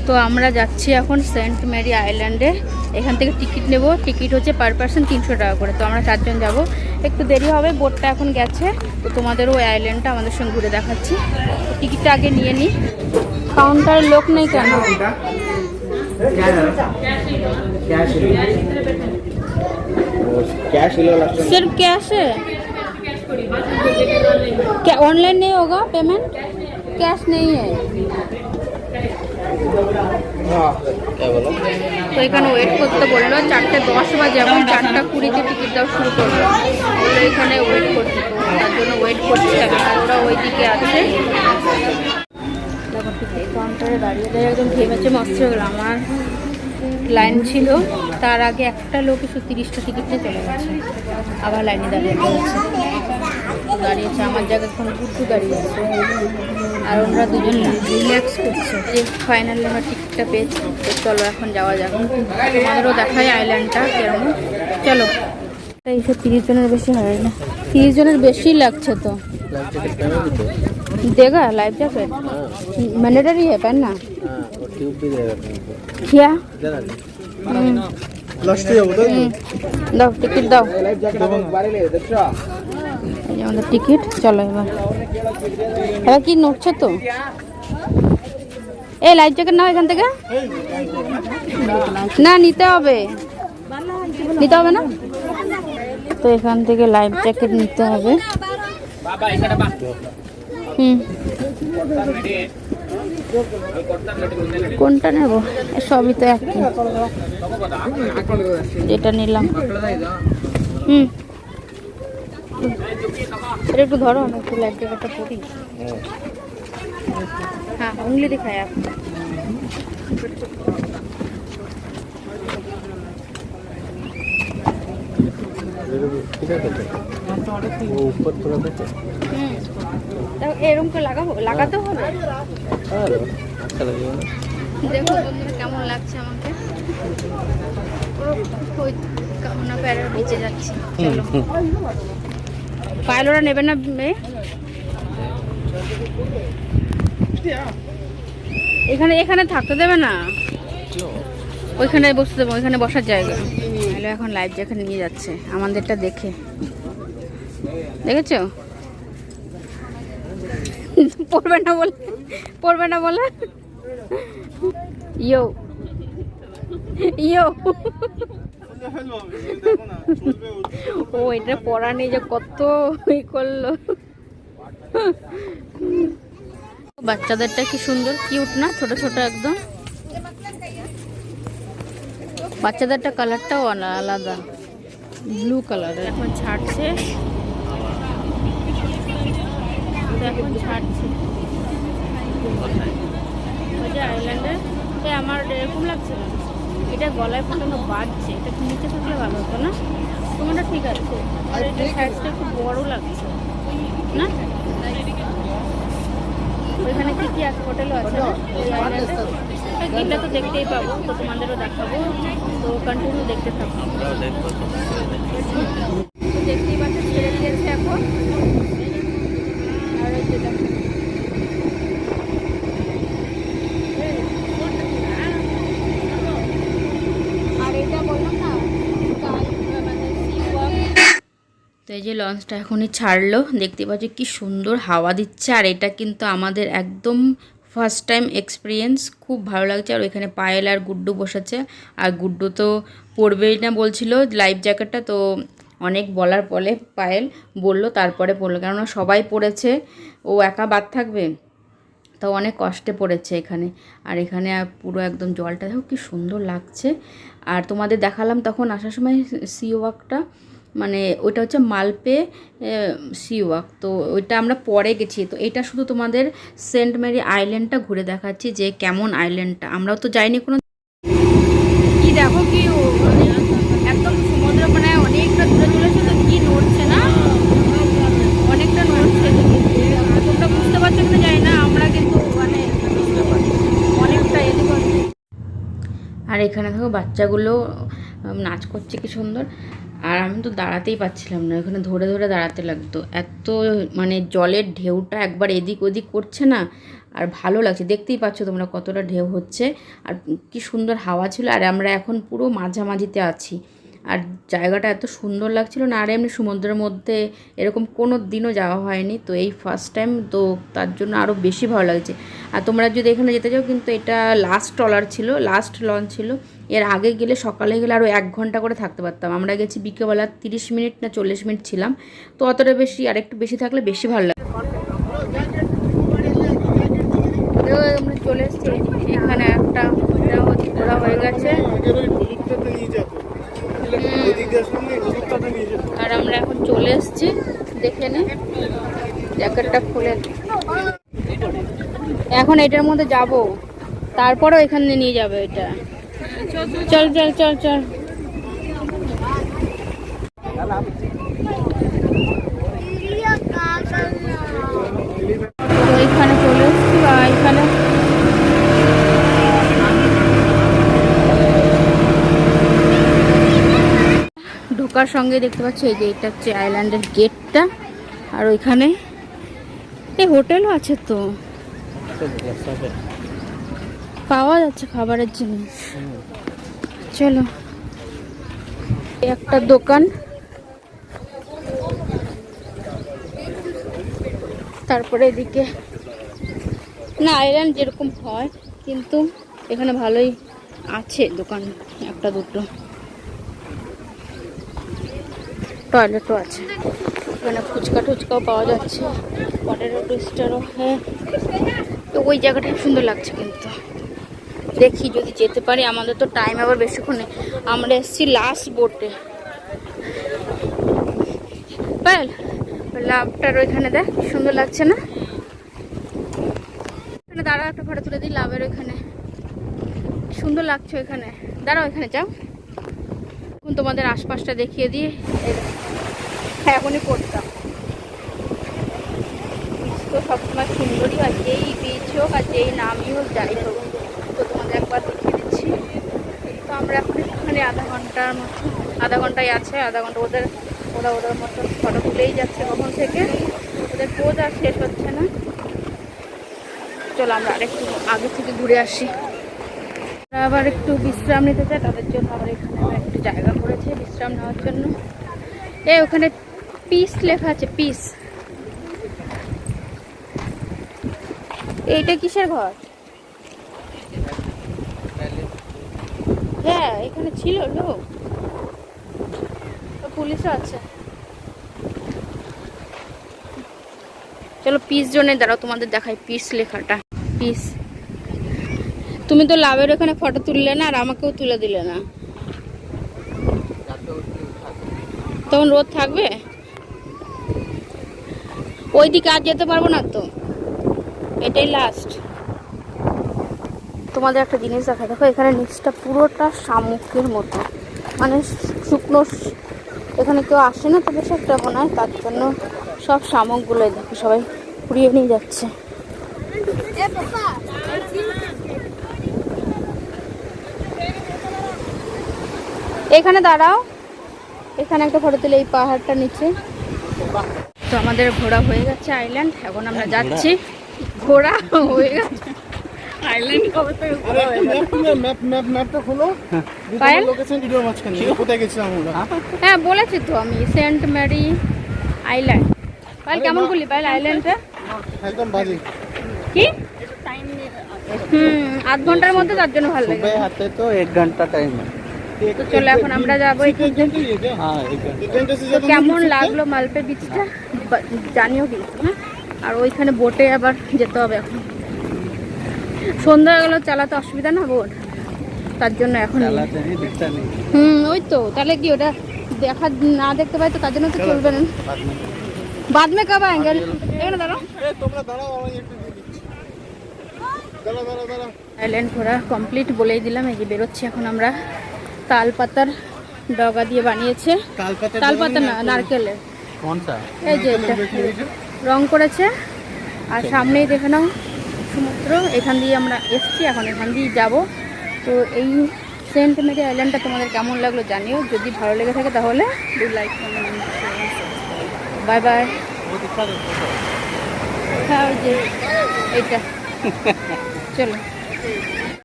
তো আমরা যাচ্ছি এখন সেন্ট মেরি আইল্যান্ডে। এখান থেকে টিকিট নেব, টিকিট হচ্ছে পার পারসন 300 টাকা করে। তো আমরা 4 জন যাব, একটু দেরি হবে, বোটটা এখন গেছে। তো তোমাদেরও ওই আইল্যান্ডটা আমাদের সঙ্গে ঘুরে দেখাচ্ছি। টিকিটটা আগে নিয়ে নিই। কাউন্টারে লোক নেই কেন? सिर्फ कैश है, क्या ऑनलाइन नहीं होगा पेमेंट? कैश नहीं है। তো এখানে ওয়েট করতে বললো, 4:10 বাজে, এখন 4:20-তে টিকিট দেওয়া শুরু করলো। বললো এখানে ওয়েট করতে, তো তার জন্য ওয়েট করছি। আর ওরা ওই দিকে আছে। দেখো ঠিক এই কাউন্টারে দাঁড়িয়ে দাঁড়িয়ে একদম ঘেমেছে মস্ত হয়ে গেল। আমার লাইন ছিল, তার আগে একটা লোক এসে 30টা টিকিট নিয়ে চলে গেছে, আবার লাইনে দাঁড়িয়েছে। আমার জায়গায় এখন গুড্ডু দাঁড়িয়ে আছে, আর ওরা দুজন রিল্যাক্স করছে। যে ফাইনালি আমরা টিকিটটা পেয়েছি। তো চলো এখন যাওয়া যাক, তোমাদেরও দেখাই আইল্যান্ডটা কেরকম। চলো। এইসব 30 জনের বেশি হয় না, 30 জনের বেশি লাগছে। তো देगा लाइफ जैकेट मैंडेटरी है पहनना। क्या দাও টিকিট দাও, এই যে আমাদের টিকিট। চলো এবার কি নড়ছে তো। এই লাইফ জ্যাকেট নাও এখান থেকে। না নিতে হবে না। তো এখান থেকে লাইফ জ্যাকেট নিতে হবে। কোনটা নেব? সবই তো একই, যেটা নিলাম। এটা একটু ধরো, আমি একটু লাইফ জ্যাকেটটা পরি। হ্যাঁ উंगली दिखाए आप। এরকম করে লাগাতে হবে। দেখো বন্ধুরা কেমন লাগছে আমাকে। কামনা প্যারের নিচে যাচ্ছি। চলো পাইলোরা নেবে না এখানে থাকতে দেবে না, ওইখানে বসতে দেবো, ওইখানে বসার জায়গা। এখন লাইফ জ্যাকেট নিয়ে যাচ্ছে আমাদেরটা দেখে, দেখেছো? পড়বে না বলে ইয়ো ও এটা পড়া নেই যে কত ই করলো। বাচ্চাদেরটা কি সুন্দর কিউট না, ছোট ছোট একদম। বাচ্চাদেরটা কালারটাও আলাদা, ব্লু কালারের। এখন ছাড়ছে, ওই যে আইল্যান্ডে। আমার এরকম লাগছে না, এটা গলায় ফোটানো বাজছে। এটা নিচে থাকলে ভালো হতো না? তোমারটা ঠিক আছে, আর এটা সাইজটা একটু বড় লাগছে না? ওইখানে কি কি আছে? হোটেলও আছে না ওই আইল্যান্ডে? এটা তো দেখতেই পাবো, তো তোমাদেরও দেখাবো। তো কন্টিনিউ দেখতে থাকবো। দেখতেই পাচ্ছ ছেড়ে দিয়েছে এখন। আর এই যে দেখো, আর এটা বললাম না তো এই যে লঞ্চটা এখনই ছাড়লো। দেখতে পাচ্ছি কি সুন্দর হাওয়া দিচ্ছে। আর এটা কিন্তু আমাদের একদম ফার্স্ট টাইম এক্সপিরিয়েন্স, খুব ভালো লাগছে। আর ওইখানে পায়েল আর গুড্ডু বসেছে। আর গুড্ডু তো পরবেই না বলছিল লাইফ জ্যাকেটটা, তো অনেক বলার পরে পায়েল বললো, তারপরে পড়লো। কেননা সবাই পড়েছে, ও একা বাদ থাকবে, তো অনেক কষ্টে পড়েছে এখানে। আর এখানে পুরো একদম জলটা দেখো কি সুন্দর লাগছে। আর তোমাদের দেখালাম তখন আসার সময় সি ওয়াকটা, মানে ওইটা হচ্ছে মালপে সি ওয়াক। তো ওইটা আমরা পরে গেছি। তো এটা শুধু তোমাদের সেন্ট মেরি আইল্যান্ডটা ঘুরে দেখাচ্ছি যে কেমন আইল্যান্ডটা। আমরাও তো যাইনি কোনো। কি দেখো কি একদম সমুদ্র, মানে অনেকটা দূরে চলেছে। তো কি নড়ছে না, অনেকটা নড়ছে। তোমরা বুঝতে পারছো কিনা জানি না, আমরা কিন্তু মানে অনেকটা এদিক। আর এখানে দেখো বাচ্চাগুলো নাচ করছে কি সুন্দর। আর আমি তো দাঁড়াতেই পাচ্ছিলাম না, ওখানে ধরে ধরে দাঁড়াতে লাগতো। এত মানে জলের ঢেউটা একবার এদিক ওদিক করছে না। আর ভালো লাগছে, দেখতেই পাচ্ছ তোমরা কতটা ঢেউ হচ্ছে আর কি সুন্দর হাওয়া ছিল। আর আমরা এখন পুরো মাঝামাঝিতে আছি, আর জায়গাটা এত সুন্দর লাগছিল না। আর এমনি সমুদ্রের মধ্যে এরকম কোনো দিনও যাওয়া হয়নি, তো এই ফার্স্ট টাইম, তো তার জন্য আরও বেশি ভালো লাগছে। আর তোমরা যদি এখানে যেতে চাও, কিন্তু এটা লাস্ট ট্রলার ছিল, লাস্ট লঞ্চ ছিল। এর আগে গেলে, সকালে গেলে আরও 1 ঘন্টা করে থাকতে পারতাম। আমরা গেছি বিকেলবেলা, 30 মিনিট না 40 মিনিট ছিলাম, তো অতটা বেশি, আর একটু বেশি থাকলে বেশি ভালো লাগে। আমরা চলে এসেছি, এখানে একটা ঘোরা হয়ে গেছে, আর আমরা এখন চলে এসেছি। দেখে নে, জ্যাকেটটা খুলে এখন এটার মধ্যে যাব, তারপরেও এখানে নিয়ে যাবে এটা। চল চল চল চল। এখানে চলে এসেছি, এখানে ঢোকার সঙ্গে দেখতে পাচ্ছি এই যে এটা হচ্ছে আইল্যান্ডের গেটটা। আর ওইখানে এই হোটেলও আছে, তো পাওয়া যাচ্ছে খাবারের জিনিস। চলো, একটা দোকান, তারপরে এদিকে না আইল্যান্ড যেরকম হয়, কিন্তু এখানে ভালোই আছে দোকান, একটা দুটো, টয়লেটও আছে। এখানে ফুচকা টুচকাও পাওয়া যাচ্ছে, পটেটো টোস্টারও। হ্যাঁ, তো ওই জায়গাটা সুন্দর লাগছে, কিন্তু দেখি যদি যেতে পারি। আমাদের তো টাইম আবার বেশিক্ষণ নেই, আমরা এসেছি লাস্ট বোটে। লাভটার ওইখানে দেখ, সুন্দর লাগছে না? এখানে দাঁড়াও, একটা ফটো তুলে দিই লাভের ওইখানে, সুন্দর লাগছে ওইখানে। দাঁড়াও, ওইখানে যাও, এখন তোমাদের আশপাশটা দেখিয়ে দিয়ে এখনই করতাম। তো সবসময় সুন্দরই হয়, যেই বিচ হোক আর যেই নামই হোক, যাই হোক, তো তোমাদের একবার দেখিয়ে দিচ্ছি। তো আমরা এখন একটুখানি আধা ঘন্টায় আছে, আধা ঘন্টা ওদের মতো ফটো তুলেই যাচ্ছে কখন থেকে, ওদের পোজ আর শেষ হচ্ছে না। চলো আমরা আরেকটু আগে থেকে ঘুরে আসি। আবার একটু বিশ্রাম নিতে চাই, তাদের জন্য আবার এখানে একটু জায়গা করেছে বিশ্রাম নেওয়ার জন্য। ওখানে পিস লেখা আছে, পিস। এইটা কিসের ঘর? হ্যাঁ, এখানে ছিল লোক, পুলিশও আছে। চলো পিস জোনে দাঁড়াও, তোমাদের দেখাই পিস লেখাটা। পিস। তুমি তো লাভের ওখানে ফটো তুললে না, আর আমাকেও তুলে দিলে না, তখন রোদ থাকবে। ওইদিকে আর যেতে পারবো না তো, এটাই লাস্ট। তোমাদের একটা জিনিস দেখা, দেখো এখানে নিচটা পুরোটা শামুকের মতো, মানে শুকনো, এখানে কেউ আসে না তো বেশ একটা মনে হয়, তার জন্য সব শামুকগুলোই দেখো সবাই পুড়িয়ে নিয়ে যাচ্ছে। এখানে দাঁড়াও, এখানে একটা ফটো তুলে এই পাহাড়টা নিচে। তো আমাদের ঘোরা হয়ে গেছে আইল্যান্ড, এখন আমরা যাচ্ছি। ঘোরা হয়ে গেছে আইল্যান্ড, কবে থেকে ঘোরা হয়ে গেছে। ম্যাপটা খোলো, লোকেশন ভিডিও মাঝখানে কোথায় গেছিলাম আমরা। হ্যাঁ বলেছি তো আমি, সেন্ট মেরি আইল্যান্ড। পাইল কেমন করলি পাইল আইল্যান্ডটা? একদম বাজে। কি আধ ঘন্টার মধ্যে, তার জন্য ভালো লাগে। হাতে তো 1 ঘন্টা টাইম। তো চলো এখন আমরা যাবো। তো কেমন লাগলো মালপে বিচটা জানিও কিন্তু, হ্যাঁ। আর ওইখানে বোটে আবার যেতে হবে, এখন সন্ধ্যা হয়ে গেল, চালাতে অসুবিধা না বোট, তার জন্য এখন ওই তো, তাহলে কি ওটা দেখা না দেখতে পাই, তো তার জন্য তো চলবে না। बाद में कब आएंगे? এখানে দাঁড়াও, তোমরা দাঁড়াও, আমি একটু দাঁড়াও। আইল্যান্ড ঘোরা কমপ্লিট বলেই দিলাম। এই যে বেরোচ্ছি এখন আমরা। তালপাতার ডগা দিয়ে বানিয়েছে, তালপাতা না, নারকেলের। এই যে এটা রং করেছে, আর সামনেই দেখে নাও সমুদ্র। এখান দিয়ে আমরা এসছি, এখন এখান দিয়েই যাবো। তো এই সেন্ট মেরি আইল্যান্ডটা তোমাদের কেমন লাগলো জানিও, যদি ভালো লেগে থাকে তাহলে do like, comment, bye bye. হ্যাঁ ওই যে এইটা চলো